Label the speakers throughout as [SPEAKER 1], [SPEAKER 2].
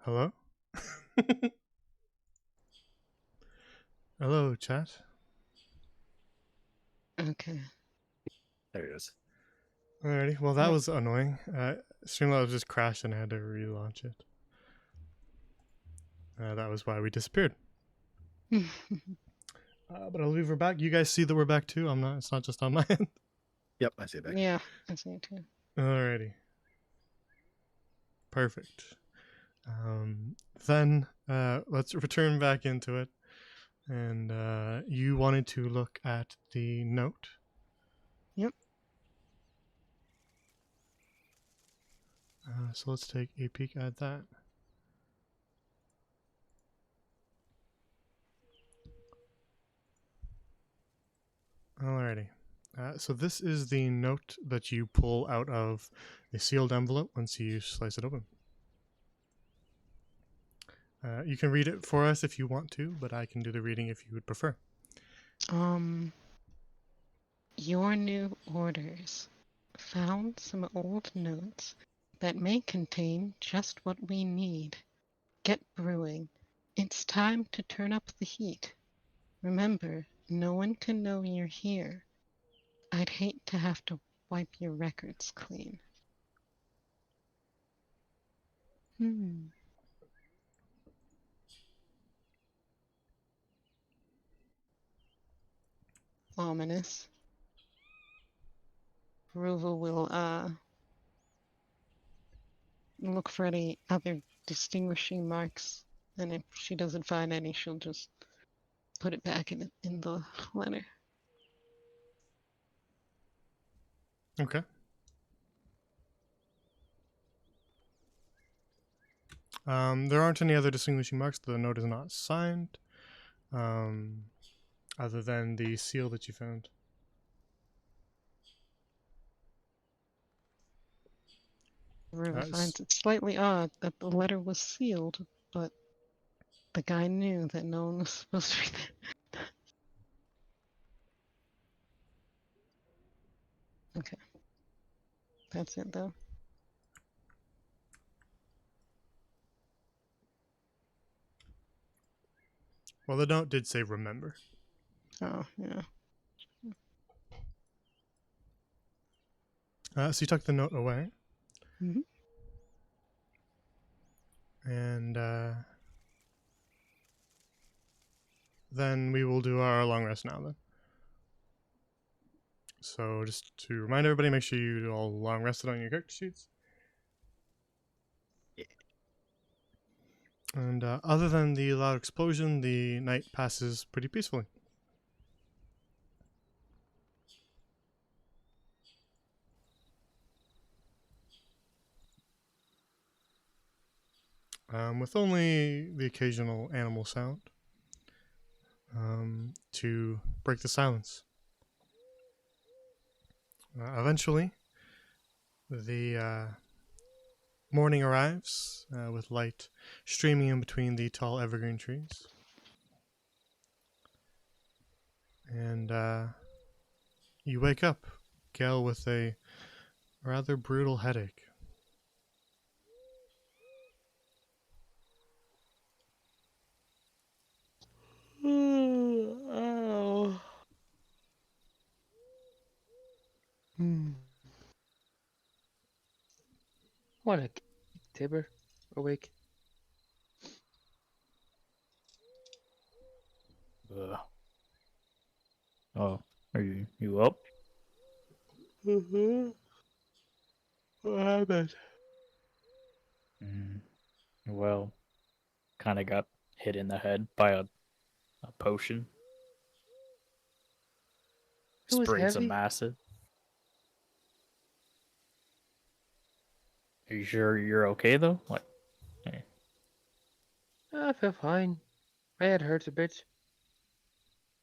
[SPEAKER 1] Hello? Hello, chat.
[SPEAKER 2] Okay.
[SPEAKER 3] There it is.
[SPEAKER 1] Alrighty, well, that
[SPEAKER 2] Right.
[SPEAKER 1] was annoying. Streamlabs just crashed and I had to relaunch it. That was why we disappeared. But I'll leave her back. You guys see that we're back too? I'm not. It's not just on my end.
[SPEAKER 3] Yep, I see it back.
[SPEAKER 2] Yeah, I see it too.
[SPEAKER 1] Alrighty. Perfect. Then let's return back into it. And you wanted to look at the note.
[SPEAKER 2] Yep.
[SPEAKER 1] So let's take a peek at that. Alrighty. So this is the note that you pull out of the sealed envelope once you slice it open. You can read it for us if you want to, but I can do the reading if you would prefer.
[SPEAKER 2] Um, your new orders found some old notes that may contain just what we need. Get brewing. It's time to turn up the heat. Remember, no one can know you're here. I'd hate to have to wipe your records clean. Hmm. Ominous. Ruva will look for any other distinguishing marks, and if she doesn't find any, she'll just put it back in the letter.
[SPEAKER 1] Okay. There aren't any other distinguishing marks. The note is not signed, other than the seal that you found.
[SPEAKER 2] Ruva finds it slightly odd that the letter was sealed, but the guy knew that no one was supposed to read it. Okay. That's it, though.
[SPEAKER 1] Well, the note did say remember.
[SPEAKER 2] Oh, yeah.
[SPEAKER 1] So you tuck the note away,
[SPEAKER 2] Mm-hmm.
[SPEAKER 1] and then we will do our long rest now then. So just to remind everybody, make sure you all long rested on your character sheets.
[SPEAKER 3] Yeah.
[SPEAKER 1] And other than the loud explosion, the night passes pretty peacefully. With only the occasional animal sound to break the silence. Eventually, the morning arrives with light streaming in between the tall evergreen trees. And you wake up, Gale, with a rather brutal headache.
[SPEAKER 4] Oh. Hmm. Wanna keep Tibber awake?
[SPEAKER 3] Ugh. Oh, are you up?
[SPEAKER 4] Mm-hmm. What happened?
[SPEAKER 3] Mm, well, kind of got hit in the head by a potion.
[SPEAKER 4] It was
[SPEAKER 3] Sprayed some
[SPEAKER 4] heavy.
[SPEAKER 3] acid. Are you sure you're okay though? Like, eh,
[SPEAKER 4] I felt fine. My head hurts a bit.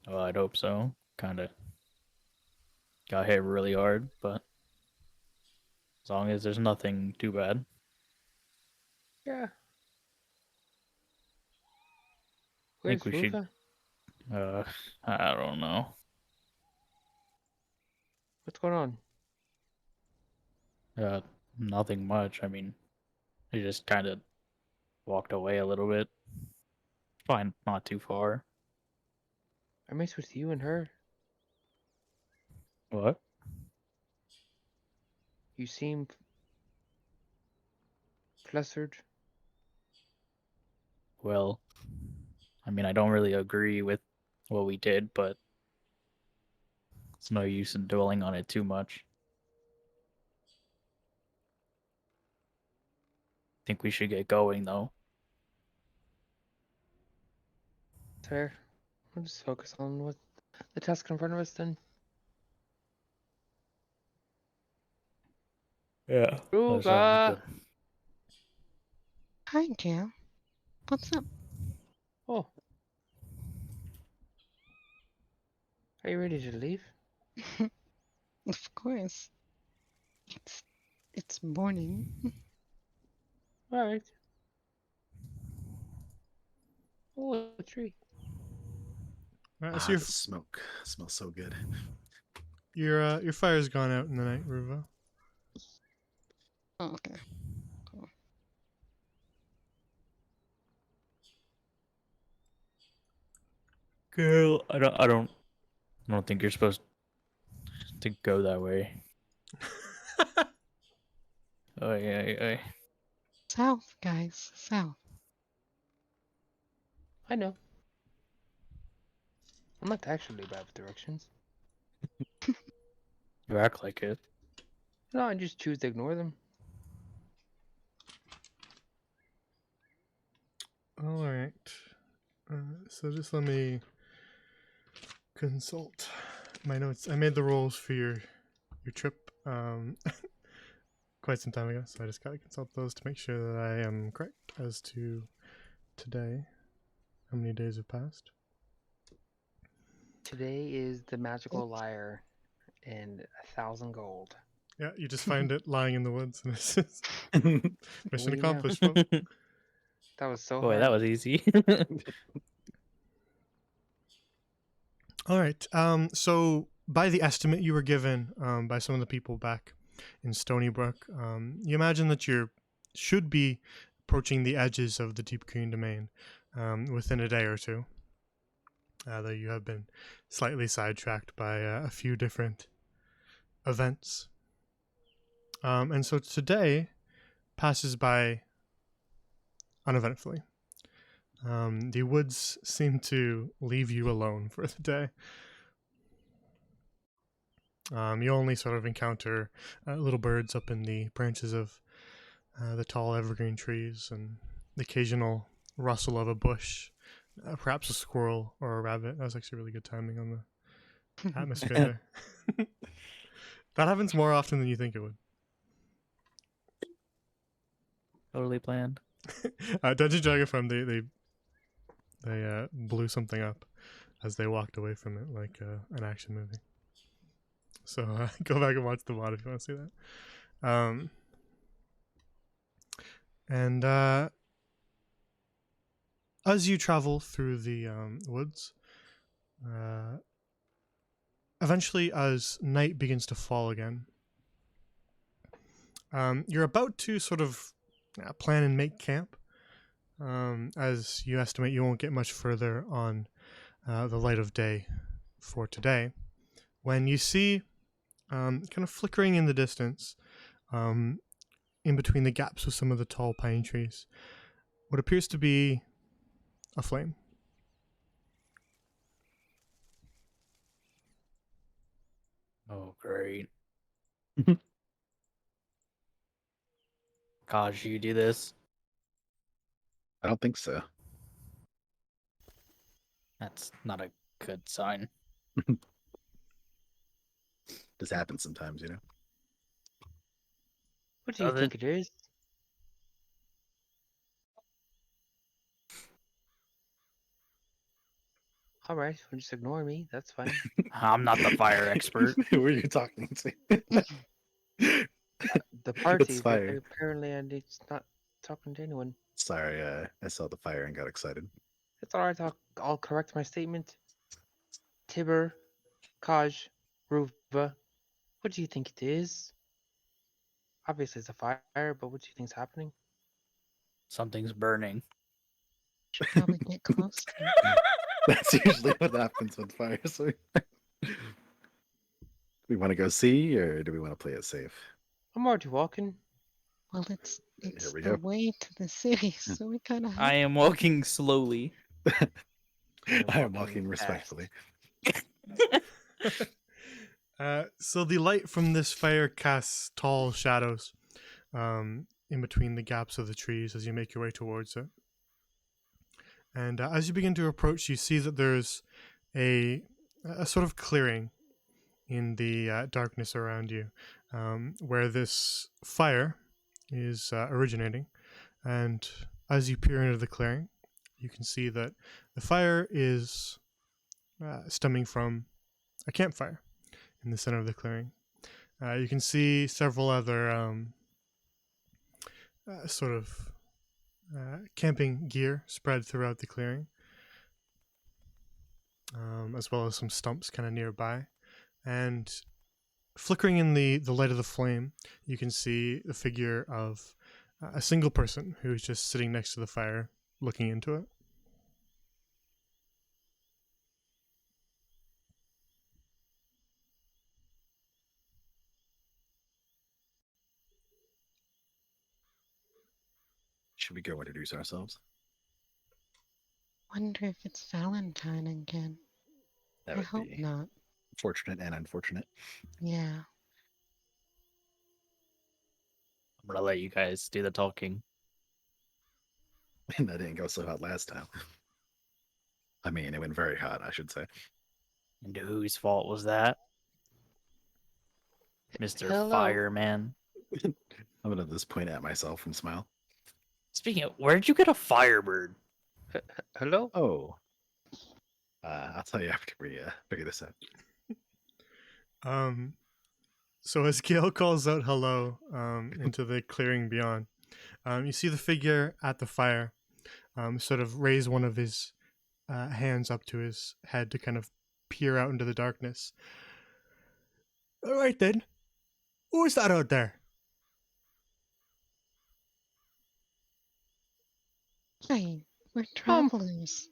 [SPEAKER 3] well, I'd hope so. Kind of got hit really hard, but as long as there's nothing too bad,
[SPEAKER 4] Yeah.
[SPEAKER 3] I think
[SPEAKER 4] Where's
[SPEAKER 3] we should.
[SPEAKER 4] Rufa?
[SPEAKER 3] Uh, I don't know.
[SPEAKER 4] What's going on?
[SPEAKER 3] Uh, Nothing much. I mean, I just kind of walked away a little bit. Fine, not too far.
[SPEAKER 4] I mixed with you and her.
[SPEAKER 3] What?
[SPEAKER 4] You seem flustered.
[SPEAKER 3] Well, I mean, I don't really agree with what we did, but it's no use in dwelling on it too much. Think we should get going, though.
[SPEAKER 4] Fair. We'll just focus on what the task in front of us then.
[SPEAKER 3] Yeah, that sounds
[SPEAKER 4] Ruva!
[SPEAKER 3] good.
[SPEAKER 2] Hi, Jam. What's up?
[SPEAKER 4] Oh, are you ready to leave?
[SPEAKER 2] Of course. It's it's morning.
[SPEAKER 4] Alright. Oh, a tree.
[SPEAKER 1] So
[SPEAKER 5] The smoke smells so good.
[SPEAKER 1] your fire's gone out in the night, Ruva.
[SPEAKER 2] Oh, okay. Cool.
[SPEAKER 3] Girl, I don't think you're supposed to go that way. Oh yeah.
[SPEAKER 2] South, guys. South.
[SPEAKER 4] I know. I'm not actually bad with directions.
[SPEAKER 3] You act like it.
[SPEAKER 4] No, I just choose to ignore them.
[SPEAKER 1] All right. So just let me consult my notes. I made the rolls for your trip quite some time ago, so I just gotta consult those to make sure that I am correct as to today. How many days have passed?
[SPEAKER 4] Today is the magical lyre and 1,000 gold.
[SPEAKER 1] Yeah, you just find it lying in the woods, and it's just
[SPEAKER 4] What
[SPEAKER 1] mission
[SPEAKER 4] do you know?
[SPEAKER 1] accomplished, folks.
[SPEAKER 4] That was so
[SPEAKER 3] Boy,
[SPEAKER 4] hard.
[SPEAKER 3] that was easy.
[SPEAKER 1] All right. So by the estimate you were given by some of the people back in Stony Brook, you imagine that you should be approaching the edges of the Deep Green Domain within a day or two. Though you have been slightly sidetracked by a few different events. And so today passes by uneventfully. The woods seem to leave you alone for the day. You only sort of encounter little birds up in the branches of the tall evergreen trees and the occasional rustle of a bush, perhaps a squirrel or a rabbit. That was actually really good timing on the atmosphere there. That happens more often than you think it would.
[SPEAKER 3] Totally planned.
[SPEAKER 1] Dungeon Dragon Farm, they blew something up as they walked away from it, like an action movie. So go back and watch the VOD if you want to see that. And as you travel through the woods, eventually, as night begins to fall again, you're about to sort of plan and make camp. As you estimate, you won't get much further on the light of day for today, when you see kind of flickering in the distance, in between the gaps of some of the tall pine trees, what appears to be a flame.
[SPEAKER 3] Oh, great. Gosh, you do this?
[SPEAKER 5] I don't think so.
[SPEAKER 3] That's not a good sign.
[SPEAKER 5] This happens sometimes, you know.
[SPEAKER 4] What do you
[SPEAKER 3] Does
[SPEAKER 4] think
[SPEAKER 3] it?
[SPEAKER 4] it is? Alright, well, just ignore me. That's fine.
[SPEAKER 3] I'm not the fire expert.
[SPEAKER 5] Who are you talking to?
[SPEAKER 4] The
[SPEAKER 5] It's
[SPEAKER 4] party, but
[SPEAKER 5] fire.
[SPEAKER 4] apparently I'm not talking to anyone.
[SPEAKER 5] Sorry, I saw the fire and got excited.
[SPEAKER 4] It's alright, I'll correct my statement. Tibber, Kaj, Ruva, what do you think it is? Obviously it's a fire, but what do you think's happening?
[SPEAKER 3] Something's burning.
[SPEAKER 2] Should probably get closer.
[SPEAKER 5] That's usually what happens with fire. So, we want to go see, or do we want to play it safe?
[SPEAKER 4] I'm already walking.
[SPEAKER 2] Well,
[SPEAKER 5] Here
[SPEAKER 2] it's
[SPEAKER 5] we
[SPEAKER 2] the
[SPEAKER 5] go.
[SPEAKER 2] way to the city, so we kind of
[SPEAKER 3] I
[SPEAKER 2] have.
[SPEAKER 3] am walking slowly.
[SPEAKER 5] I am walking respectfully.
[SPEAKER 1] So the light from this fire casts tall shadows in between the gaps of the trees as you make your way towards it. And as you begin to approach, you see that there's a sort of clearing in the darkness around you, where this fire is originating. And as you peer into the clearing, you can see that the fire is stemming from a campfire in the center of the clearing. You can see several other sort of camping gear spread throughout the clearing, as well as some stumps kind of nearby. And flickering in the light of the flame, you can see the figure of a single person who's just sitting next to the fire looking into it.
[SPEAKER 5] Should we go introduce ourselves?
[SPEAKER 2] Wonder if it's Valentine again.
[SPEAKER 5] That
[SPEAKER 2] I
[SPEAKER 5] would
[SPEAKER 2] hope
[SPEAKER 5] be
[SPEAKER 2] not.
[SPEAKER 5] fortunate and unfortunate.
[SPEAKER 2] Yeah.
[SPEAKER 3] I'm gonna let you guys do the talking.
[SPEAKER 5] And that didn't go so hot last time. I mean, it went very hot, I should say.
[SPEAKER 3] And whose fault was that? Mr.
[SPEAKER 4] Hello.
[SPEAKER 3] Fireman.
[SPEAKER 5] I'm gonna just point at myself and smile.
[SPEAKER 3] Speaking of, where did you get a Firebird?
[SPEAKER 4] Hello?
[SPEAKER 5] Oh, I'll tell you after we figure this out.
[SPEAKER 1] So as Gale calls out hello into the clearing beyond, you see the figure at the fire sort of raise one of his hands up to his head to kind of peer out into the darkness. All right then, who is that out there?
[SPEAKER 2] Hey, we're travelers.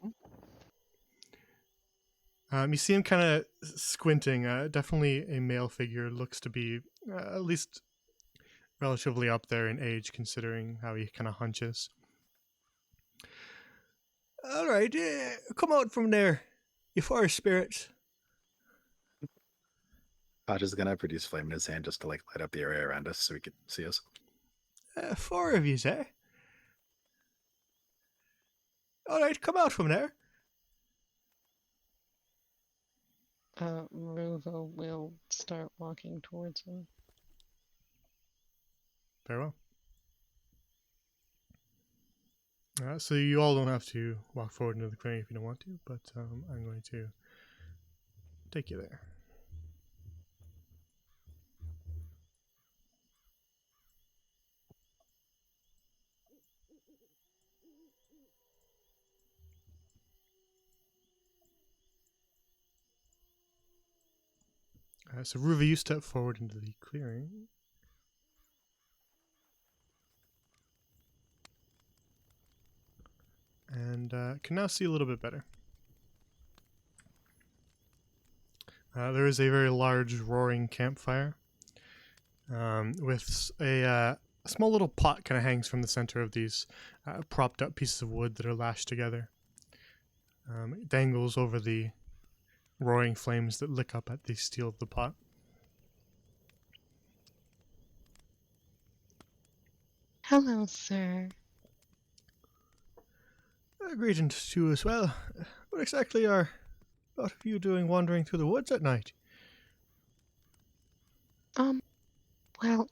[SPEAKER 1] You see him kind of squinting. Definitely a male figure. Looks to be at least relatively up there in age, considering how he kind of hunches. All right, come out from there, you forest spirits.
[SPEAKER 5] Podge is gonna produce flame in his hand just to like light up the area around us so he could see us.
[SPEAKER 1] 4 of yous, eh? All right, come out from there.
[SPEAKER 2] Ruvo will start walking towards him.
[SPEAKER 1] Very well. So you all don't have to walk forward into the clearing if you don't want to, but I'm going to take you there. So Ruva, you step forward into the clearing. And can now see a little bit better. There is a very large roaring campfire with a small little pot kind of hangs from the center of these propped up pieces of wood that are lashed together. It dangles over the roaring flames that lick up at the steel of the pot.
[SPEAKER 2] Hello, sir.
[SPEAKER 1] Greetings to you as well. What exactly are a lot of you doing wandering through the woods at night?
[SPEAKER 2] Well,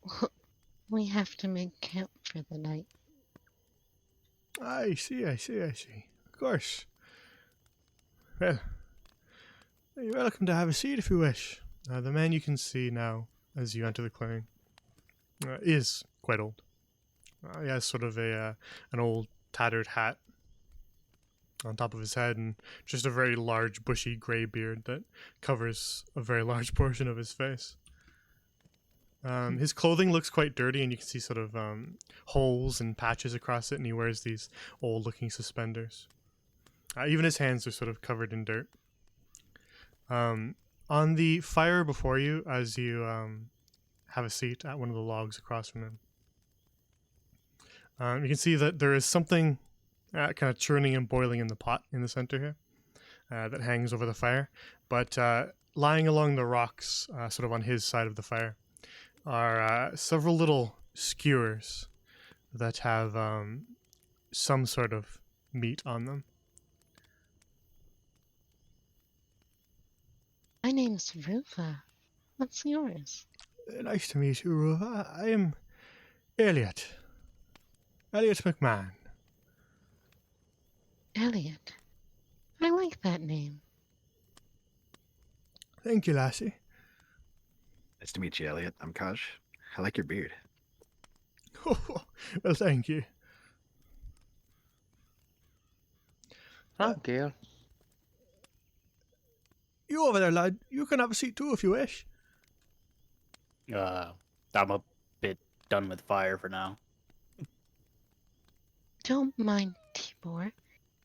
[SPEAKER 2] we have to make camp for the night.
[SPEAKER 1] I see. Of course. Well, you're welcome to have a seat if you wish. The man you can see now as you enter the clearing is quite old. He has sort of an old tattered hat on top of his head and just a very large bushy gray beard that covers a very large portion of his face. His clothing looks quite dirty, and you can see sort of holes and patches across it, and he wears these old-looking suspenders. Even his hands are sort of covered in dirt. On the fire before you, as you have a seat at one of the logs across from him, you can see that there is something kind of churning and boiling in the pot in the center here that hangs over the fire. But lying along the rocks, sort of on his side of the fire, are several little skewers that have some sort of meat on them.
[SPEAKER 2] My name's Ruva. What's yours?
[SPEAKER 1] Nice to meet you, Ruva. I am Elliot. Elliot McMahon.
[SPEAKER 2] Elliot. I like that name.
[SPEAKER 1] Thank you, lassie.
[SPEAKER 5] Nice to meet you, Elliot. I'm Kaj. I like your beard.
[SPEAKER 1] Well, thank you.
[SPEAKER 4] Oh, Gale.
[SPEAKER 1] You over there, lad. You can have a seat too if you wish.
[SPEAKER 3] I'm a bit done with fire for now.
[SPEAKER 2] Don't mind Tibor.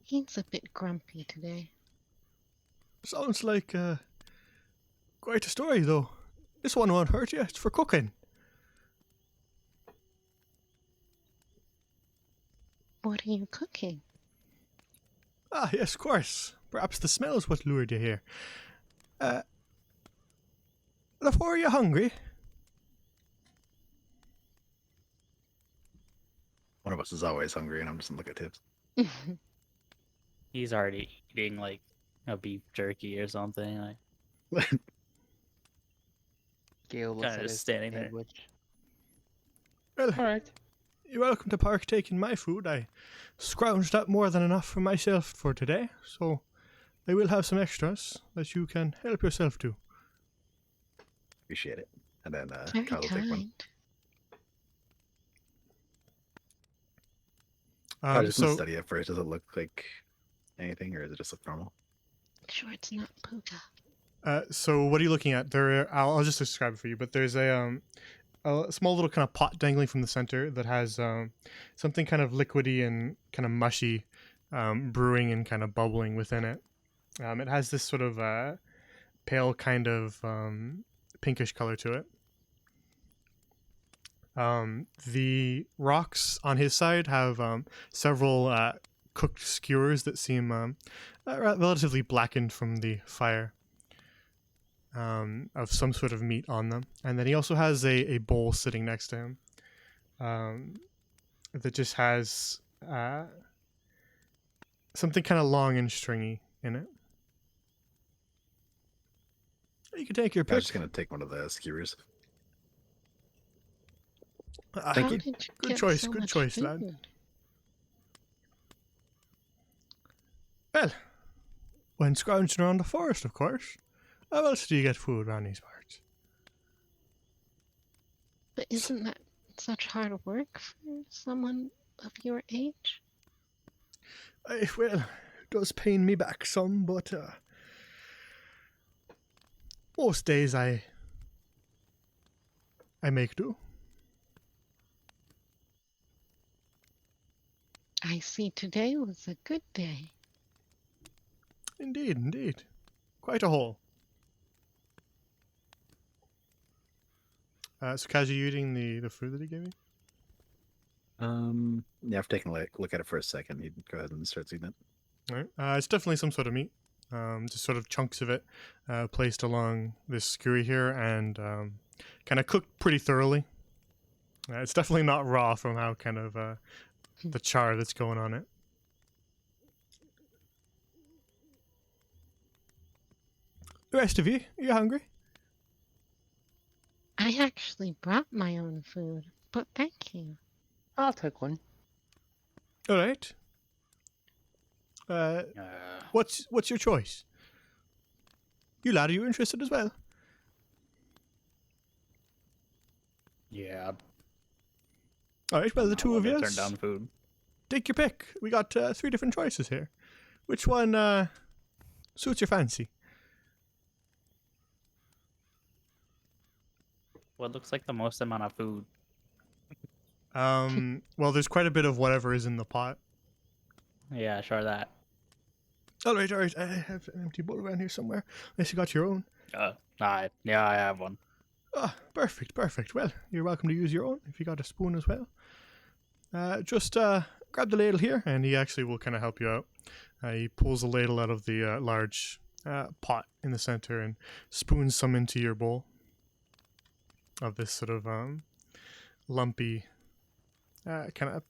[SPEAKER 2] He's a bit grumpy today.
[SPEAKER 1] Sounds like quite a story, though. This one won't hurt you. It's for cooking.
[SPEAKER 2] What are you cooking?
[SPEAKER 1] Ah, yes, of course. Perhaps the smell is what lured you here. Before, are you hungry?
[SPEAKER 5] One of us is always hungry, and I'm just gonna look at tips.
[SPEAKER 3] He's already eating like a beef jerky or something.
[SPEAKER 4] Gale looks
[SPEAKER 3] Kinda
[SPEAKER 4] at
[SPEAKER 3] just
[SPEAKER 4] his
[SPEAKER 3] standing there.
[SPEAKER 4] sandwich.
[SPEAKER 1] Well,
[SPEAKER 4] All right.
[SPEAKER 1] you're welcome to partake in my food. I scrounged up more than enough for myself for today, so I will have some extras that you can help yourself to.
[SPEAKER 5] Appreciate it. And then
[SPEAKER 2] Very
[SPEAKER 5] Kyle will take one.
[SPEAKER 2] kind.
[SPEAKER 5] I just want to
[SPEAKER 1] So,
[SPEAKER 5] study it first. Does it look like anything, or does it just look normal?
[SPEAKER 2] Sure, it's not puka.
[SPEAKER 1] so what are you looking at? I'll just describe it for you. But there's a small little kind of pot dangling from the center that has something kind of liquidy and kind of mushy, brewing and kind of bubbling within it. It has this sort of pale kind of pinkish color to it. The rocks on his side have several cooked skewers that seem relatively blackened from the fire, of some sort of meat on them. And then he also has a bowl sitting next to him that just has something kind of long and stringy in it. You can take your
[SPEAKER 5] I'm
[SPEAKER 1] pick.
[SPEAKER 5] just gonna take one of the skewers.
[SPEAKER 1] Ah,
[SPEAKER 5] Thank
[SPEAKER 2] How
[SPEAKER 5] you.
[SPEAKER 2] did you
[SPEAKER 1] Good
[SPEAKER 2] get
[SPEAKER 1] choice,
[SPEAKER 2] so
[SPEAKER 1] good
[SPEAKER 2] much
[SPEAKER 1] choice, lad.
[SPEAKER 2] food?
[SPEAKER 1] Well, when scrounging around the forest, of course. How else do you get food around these parts?
[SPEAKER 2] But isn't that such hard work for someone of your age?
[SPEAKER 1] Well, it does pain me back some, but most days I make do.
[SPEAKER 2] I see today was a good day.
[SPEAKER 1] Indeed, indeed. Quite a haul. So, Kaz, are you eating the food that he gave you?
[SPEAKER 5] Yeah, I've taken a look at it for a second. You can go ahead and start seeing it.
[SPEAKER 1] All right. It's definitely some sort of meat. Just sort of chunks of it placed along this skewer here and kind of cooked pretty thoroughly. It's definitely not raw from how kind of the char that's going on it. The rest of you, are you hungry?
[SPEAKER 2] I actually brought my own food, but thank you.
[SPEAKER 4] I'll take one.
[SPEAKER 1] All right. What's your choice? You lad, are you interested as well?
[SPEAKER 3] Yeah.
[SPEAKER 1] All right. Well, the two of you,
[SPEAKER 3] turn down food.
[SPEAKER 1] take your pick. We got 3 different choices here. Which one suits your fancy?
[SPEAKER 3] What looks like the most amount of food?
[SPEAKER 1] Well, there's quite a bit of whatever is in the pot.
[SPEAKER 3] Yeah, sure that.
[SPEAKER 1] All right. I have an empty bowl around here somewhere. Unless you got your own.
[SPEAKER 3] Alright. Yeah, I have one.
[SPEAKER 1] Ah, perfect. Well, you're welcome to use your own if you got a spoon as well. Just grab the ladle here, and he actually will kind of help you out. He pulls a ladle out of the large pot in the center and spoons some into your bowl of this sort of lumpy, kind of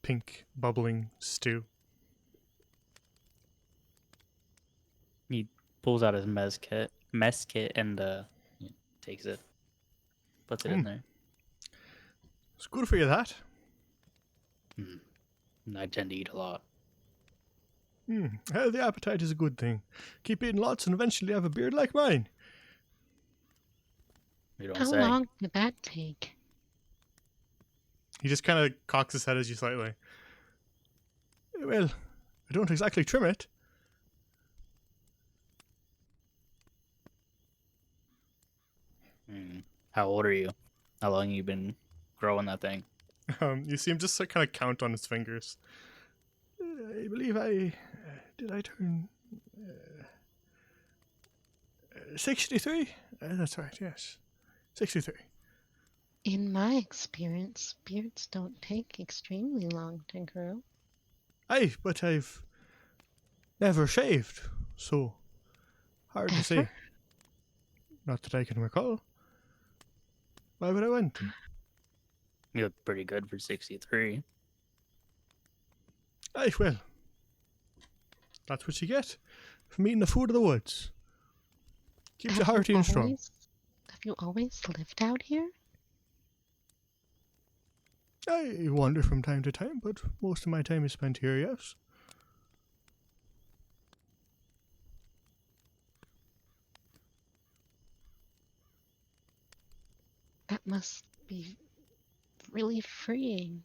[SPEAKER 1] pink bubbling stew.
[SPEAKER 3] He pulls out his mess kit, and takes it, puts it in there.
[SPEAKER 1] It's good for you, that.
[SPEAKER 3] And I tend to eat a lot.
[SPEAKER 1] Healthy appetite is a good thing. Keep eating lots and eventually have a beard like mine.
[SPEAKER 3] You don't
[SPEAKER 2] How
[SPEAKER 3] say.
[SPEAKER 2] long did that take?
[SPEAKER 1] He just kind of cocks his head at you slightly. Well, I don't exactly trim it.
[SPEAKER 3] How old are you? How long you been growing that thing?
[SPEAKER 1] You see him just kind of count on his fingers. I believe did I turn 63? That's right, yes. 63.
[SPEAKER 2] In my experience, beards don't take extremely long to grow.
[SPEAKER 1] Aye, but I've never shaved, so hard to say.
[SPEAKER 2] Ever?
[SPEAKER 1] Not that I can recall. Why would I want to?
[SPEAKER 3] You look pretty good for 63.
[SPEAKER 1] Aye, well, that's what you get from eating the food of the woods. Keeps you hearty and strong.
[SPEAKER 2] Have you always lived out here?
[SPEAKER 1] I wander from time to time, but most of my time is spent here, yes.
[SPEAKER 2] That must be really freeing.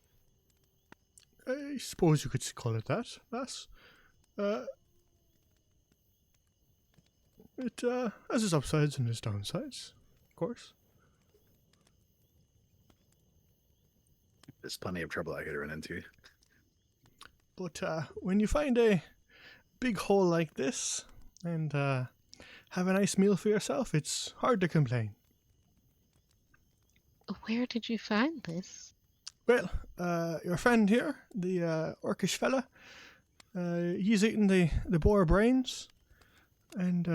[SPEAKER 1] I suppose you could call it that, lass. It has its upsides and its downsides, of course.
[SPEAKER 5] There's plenty of trouble I could run into.
[SPEAKER 1] But when you find a big hole like this and have a nice meal for yourself, it's hard to complain.
[SPEAKER 2] Where did you find this?
[SPEAKER 1] Well, your friend here, the orcish fella, he's eating the boar brains, and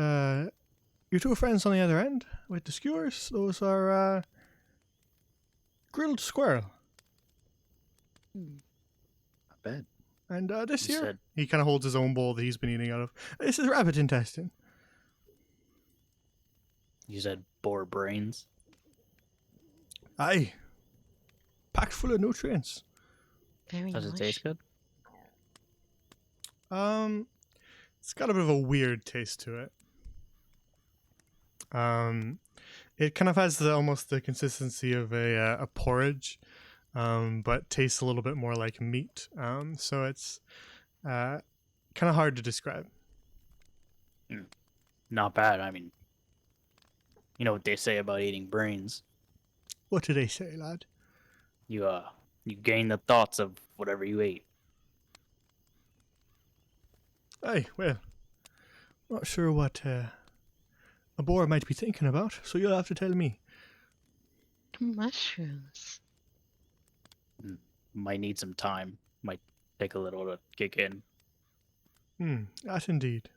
[SPEAKER 1] your two friends on the other end with the skewers, those are grilled squirrel.
[SPEAKER 5] Not bad.
[SPEAKER 1] And this
[SPEAKER 3] You
[SPEAKER 1] here,
[SPEAKER 3] said-
[SPEAKER 1] he kind of holds his own bowl that he's been eating out of. This is rabbit intestine.
[SPEAKER 3] You said boar brains.
[SPEAKER 1] Aye. Packed full of nutrients.
[SPEAKER 2] Very
[SPEAKER 3] Does it
[SPEAKER 2] lush.
[SPEAKER 3] taste good?
[SPEAKER 1] It's got a bit of a weird taste to it. It kind of has almost the consistency of a porridge, but tastes a little bit more like meat. So it's kind of hard to describe.
[SPEAKER 3] Not bad. I mean, you know what they say about eating brains.
[SPEAKER 1] What do they say, lad?
[SPEAKER 3] You gain the thoughts of whatever you ate.
[SPEAKER 1] Aye, well, not sure what a boar might be thinking about, so you'll have to tell me.
[SPEAKER 2] Mushrooms.
[SPEAKER 3] Might need some time. Might take a little to kick in.
[SPEAKER 1] That indeed.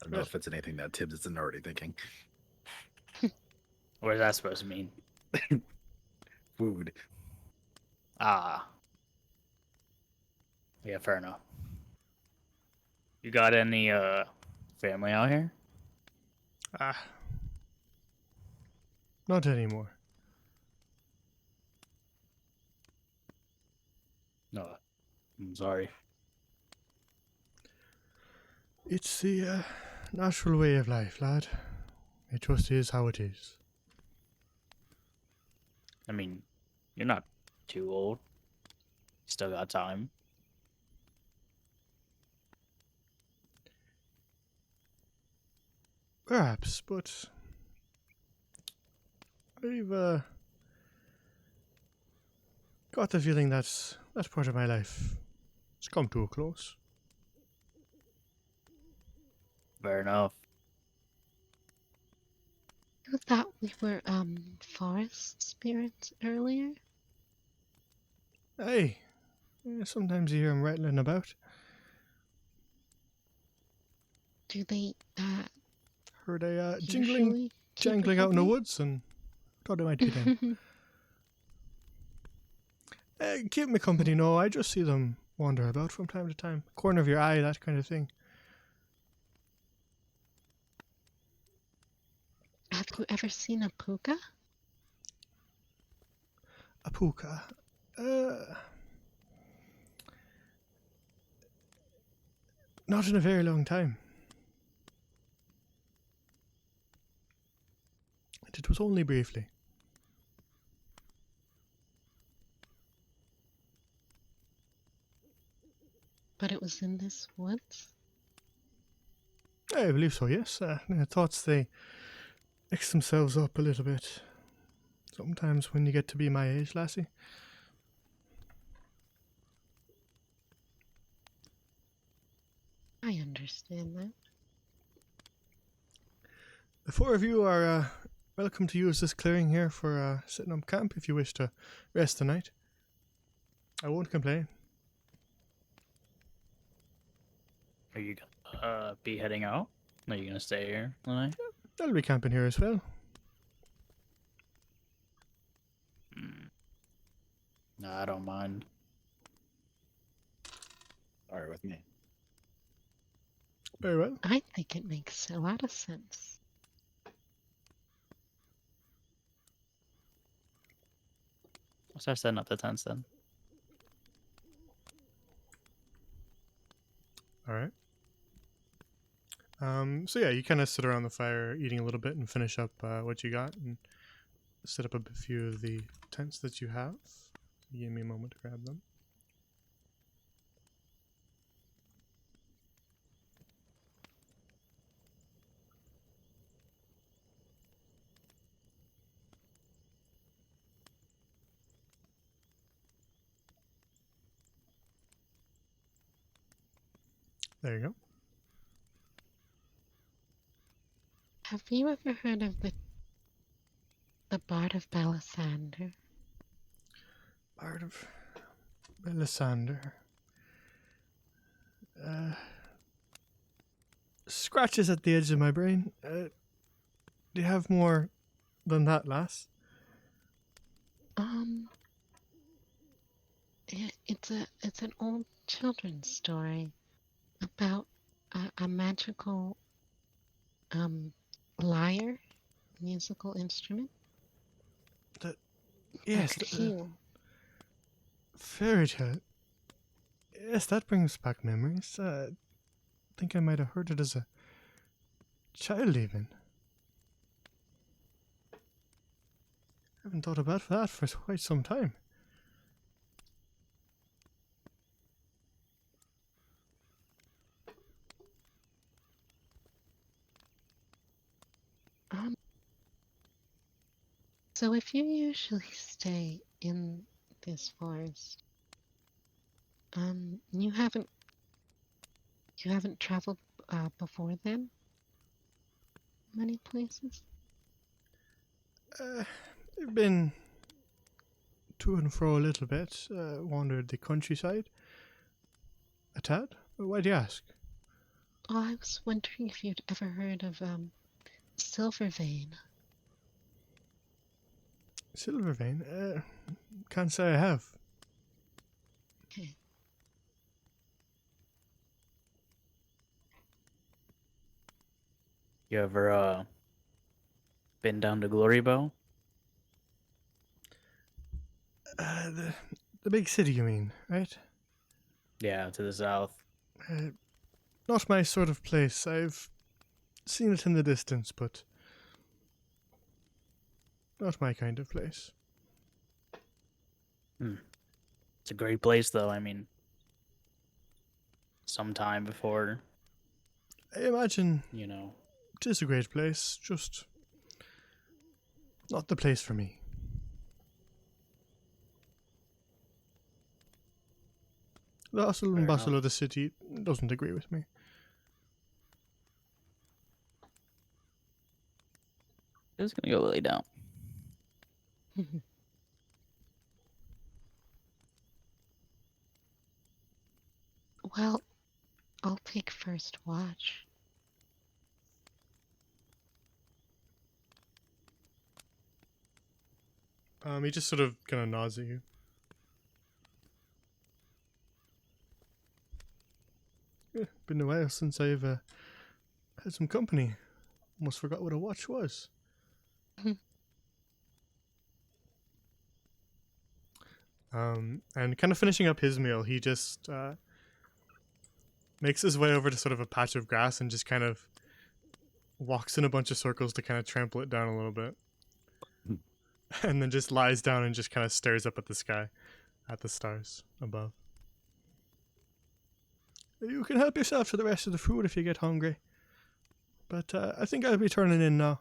[SPEAKER 5] I don't know if it's anything that Tibbs isn't already thinking.
[SPEAKER 3] What is that supposed to mean?
[SPEAKER 5] Food.
[SPEAKER 3] Ah. Yeah, fair enough. You got any family out here?
[SPEAKER 1] Not anymore.
[SPEAKER 3] No. I'm sorry.
[SPEAKER 1] It's the natural way of life, lad. It just is how it is.
[SPEAKER 3] I mean, you're not too old. Still got time.
[SPEAKER 1] Perhaps, but I've got the feeling that's part of my life. It's come to a close.
[SPEAKER 3] Fair enough.
[SPEAKER 2] You thought we were forest spirits earlier?
[SPEAKER 1] Hey, sometimes you hear 'em rattling about.
[SPEAKER 2] Do they
[SPEAKER 1] Heard a jingling,
[SPEAKER 2] usually keep you
[SPEAKER 1] jangling out in the
[SPEAKER 2] company?
[SPEAKER 1] woods, and thought it might be them. Keep me company, no. I just see them wander about from time to time. Corner of your eye, that kind of thing.
[SPEAKER 2] Have you ever seen a puka?
[SPEAKER 1] A puka. Not in a very long time. And it was only briefly.
[SPEAKER 2] But it was in this woods?
[SPEAKER 1] I believe so, yes. The thoughts, they mix themselves up a little bit. Sometimes when you get to be my age, lassie.
[SPEAKER 2] I understand that.
[SPEAKER 1] The four of you are welcome to use this clearing here for setting up camp if you wish to rest the night. I won't complain.
[SPEAKER 3] Are you gonna be heading out? Are you gonna stay here tonight?
[SPEAKER 1] I'll be camping here as well.
[SPEAKER 3] No, I don't mind.
[SPEAKER 5] Sorry with me.
[SPEAKER 1] Very well.
[SPEAKER 2] I think it makes a lot of sense.
[SPEAKER 3] I'll start setting up the tents then.
[SPEAKER 1] All right. So yeah, you kind of sit around the fire, eating a little bit, and finish up what you got, and set up a few of the tents that you have. Give me a moment to grab them. There you go.
[SPEAKER 2] Have you ever heard of the Bard of Balisander?
[SPEAKER 1] Part of Melisandre. Scratches at the edge of my brain. Do you have more than that, lass?
[SPEAKER 2] It's an old children's story about a magical lyre, musical instrument
[SPEAKER 1] Yes,
[SPEAKER 2] that could heal.
[SPEAKER 1] fairy tale. Yes, that brings back memories. I think I might have heard it as a child, even. Haven't thought about that for quite some time.
[SPEAKER 2] Um, so if you usually stay in this forest, you haven't traveled before then? Many places?
[SPEAKER 1] I've been to and fro a little bit. Wandered the countryside. A tad. Why do you ask?
[SPEAKER 2] Oh, I was wondering if you'd ever heard of Silvervein.
[SPEAKER 1] Silvervein? Can't say I have.
[SPEAKER 2] Okay.
[SPEAKER 3] You ever been down to Glory Bow?
[SPEAKER 1] The big city, you mean, right?
[SPEAKER 3] Yeah, to the south.
[SPEAKER 1] Not my sort of place. I've seen it in the distance, but not my kind of place.
[SPEAKER 3] It's a great place, though. I mean, sometime before,
[SPEAKER 1] I imagine
[SPEAKER 3] you know.
[SPEAKER 1] it is a great place, just Not the place for me. The hustle and
[SPEAKER 4] Fair
[SPEAKER 1] bustle
[SPEAKER 4] enough.
[SPEAKER 1] of the city doesn't agree with me.
[SPEAKER 3] Just gonna go lay down.
[SPEAKER 2] Well, I'll take first watch.
[SPEAKER 1] He just sort of kind of nods at you. Yeah, been a while since I've had some company. Almost forgot what a watch was. And kind of finishing up his meal, he just makes his way over to sort of a patch of grass and just kind of walks in a bunch of circles to kind of trample it down a little bit. And then just lies down and just kind of stares up at the sky, at the stars above. You can help yourself to the rest of the food if you get hungry. But I think I'll be turning in now.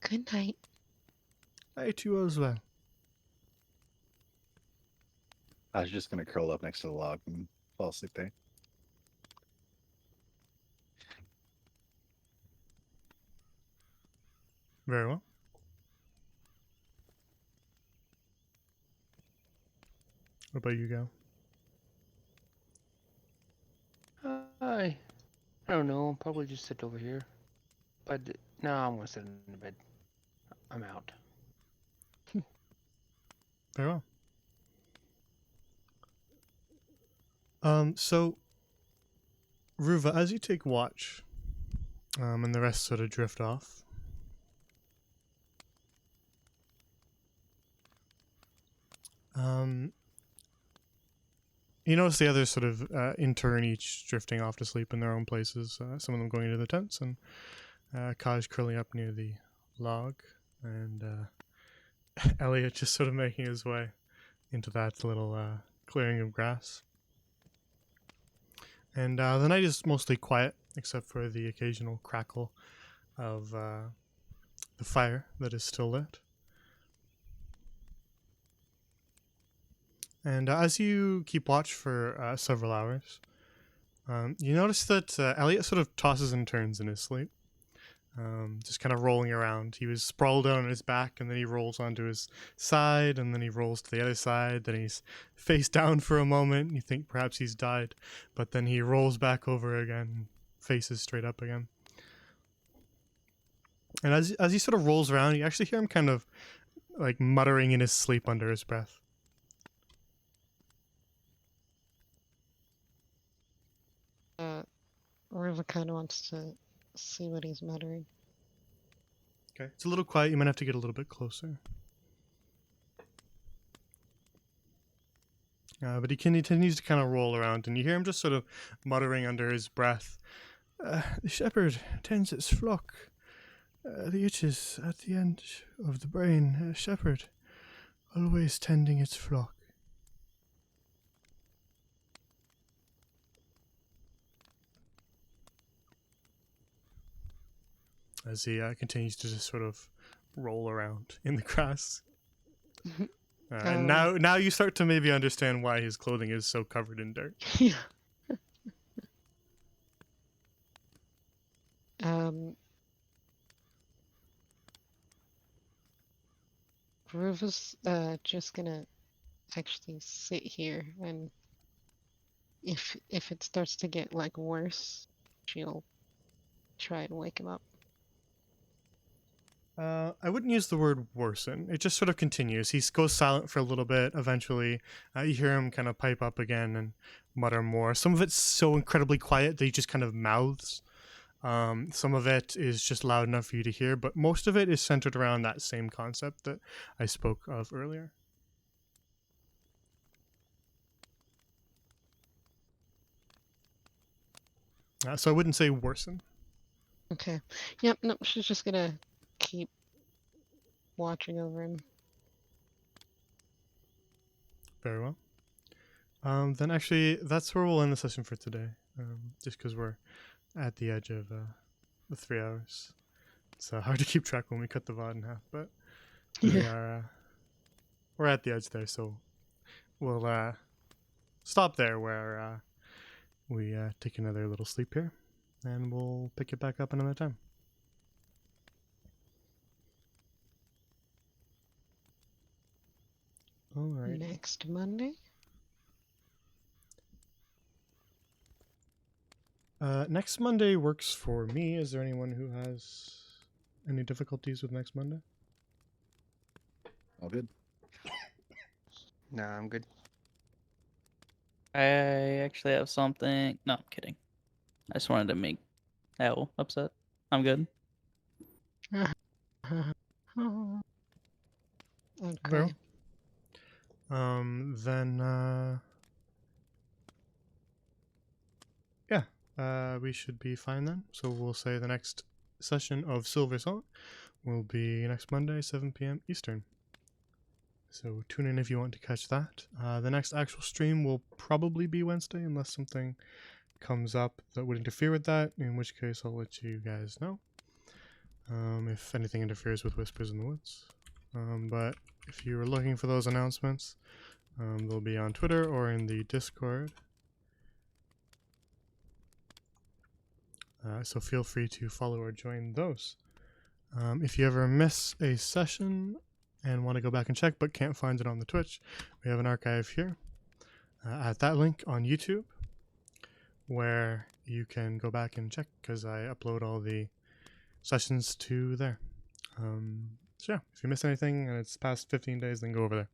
[SPEAKER 2] Good night.
[SPEAKER 1] I to you as well.
[SPEAKER 5] I was just gonna curl up next to the log and fall asleep there.
[SPEAKER 1] Very well. What about you, Gal?
[SPEAKER 4] I don't know. I'll probably just sit over here. But no, I'm gonna sit in the bed. I'm out.
[SPEAKER 1] Very well. So, Ruva, as you take watch, and the rest sort of drift off, you notice the others sort of in turn each drifting off to sleep in their own places. Some of them going into the tents, and Kaj curling up near the log, and Elliot just sort of making his way into that little clearing of grass. And the night is mostly quiet, except for the occasional crackle of the fire that is still lit. And as you keep watch for several hours, you notice that Elliot sort of tosses and turns in his sleep, just kind of rolling around. He was sprawled out on his back, and then he rolls onto his side, and then he rolls to the other side. Then he's face down for a moment. You think perhaps he's died, but then he rolls back over again, faces straight up again. And as he sort of rolls around, you actually hear him kind of like muttering in his sleep under his breath.
[SPEAKER 2] Riva kind of wants to see what he's muttering.
[SPEAKER 1] Okay. It's a little quiet. You might have to get a little bit closer. But he continues to kind of roll around, and you hear him just sort of muttering under his breath. The shepherd tends its flock. The itch is at the end of the brain. A shepherd, always tending its flock. As he continues to just sort of roll around in the grass. And now you start to maybe understand why his clothing is so covered in dirt.
[SPEAKER 2] Yeah. Riva's just gonna actually sit here, and if it starts to get like worse, she'll try and wake him up.
[SPEAKER 1] I wouldn't use the word worsen. It just sort of continues. He goes silent for a little bit. Eventually, you hear him kind of pipe up again and mutter more. Some of it's so incredibly quiet that he just kind of mouths. Some of it is just loud enough for you to hear, but most of it is centered around that same concept that I spoke of earlier. So I wouldn't say worsen.
[SPEAKER 2] Okay. Yep. No, she's just gonna keep watching over him.
[SPEAKER 1] Very well. Then actually, that's where we'll end the session for today. Just because we're at the edge of the 3 hours. It's hard to keep track when we cut the VOD in half, but we
[SPEAKER 2] Yeah.
[SPEAKER 1] are we're at the edge there, so we'll stop there where we take another little sleep here, and we'll pick it back up another time. All right.
[SPEAKER 2] Next Monday?
[SPEAKER 1] Next Monday works for me. Is there anyone who has any difficulties with next Monday?
[SPEAKER 5] All good.
[SPEAKER 4] Nah, I'm good.
[SPEAKER 3] I actually have something. No, I'm kidding. I just wanted to make Al upset. I'm good.
[SPEAKER 1] Well,
[SPEAKER 2] Okay.
[SPEAKER 1] then yeah, we should be fine then. So we'll say the next session of Silversong will be next Monday, 7 p.m. Eastern. So tune in if you want to catch that. The next actual stream will probably be Wednesday, unless something comes up that would interfere with that, in which case I'll let you guys know if anything interferes with Whispers in the Woods. But if you were looking for those announcements, they'll be on Twitter or in the Discord. So feel free to follow or join those. If you ever miss a session and want to go back and check but can't find it on the Twitch, we have an archive here at that link on YouTube where you can go back and check, because I upload all the sessions to there. So yeah, if you miss anything and it's past 15 days, then go over there.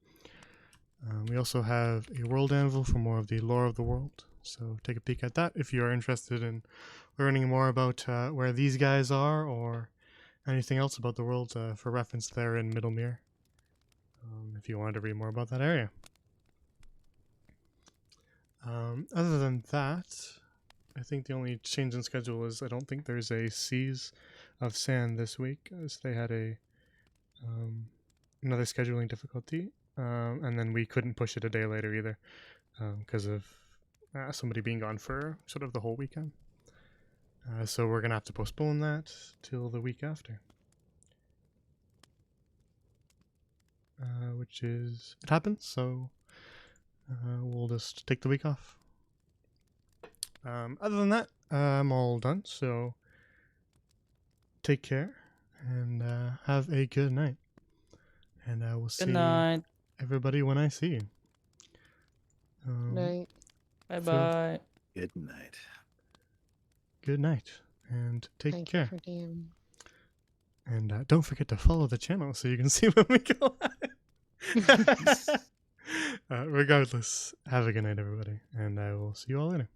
[SPEAKER 1] We also have a world anvil for more of the lore of the world, so take a peek at that if you are interested in learning more about where these guys are or anything else about the world. For reference, there in Middlemere, if you wanted to read more about that area. Other than that, I think the only change in schedule is I don't think there's a Seas of Sand this week, as they had a another scheduling difficulty, and then we couldn't push it a day later either because of somebody being gone for sort of the whole weekend. So we're gonna have to postpone that till the week after, which is it happens. So we'll just take the week off. Other than that, I'm all done. So take care and have a good night. And I will
[SPEAKER 3] Good
[SPEAKER 1] see
[SPEAKER 3] night.
[SPEAKER 1] everybody when I see you.
[SPEAKER 2] Night.
[SPEAKER 3] Bye bye.
[SPEAKER 5] Good night.
[SPEAKER 1] Good night and take
[SPEAKER 2] Thank
[SPEAKER 1] care.
[SPEAKER 2] you for DM.
[SPEAKER 1] And don't forget to follow the channel so you can see when we go live. Regardless, have a good night, everybody. And I will see you all later.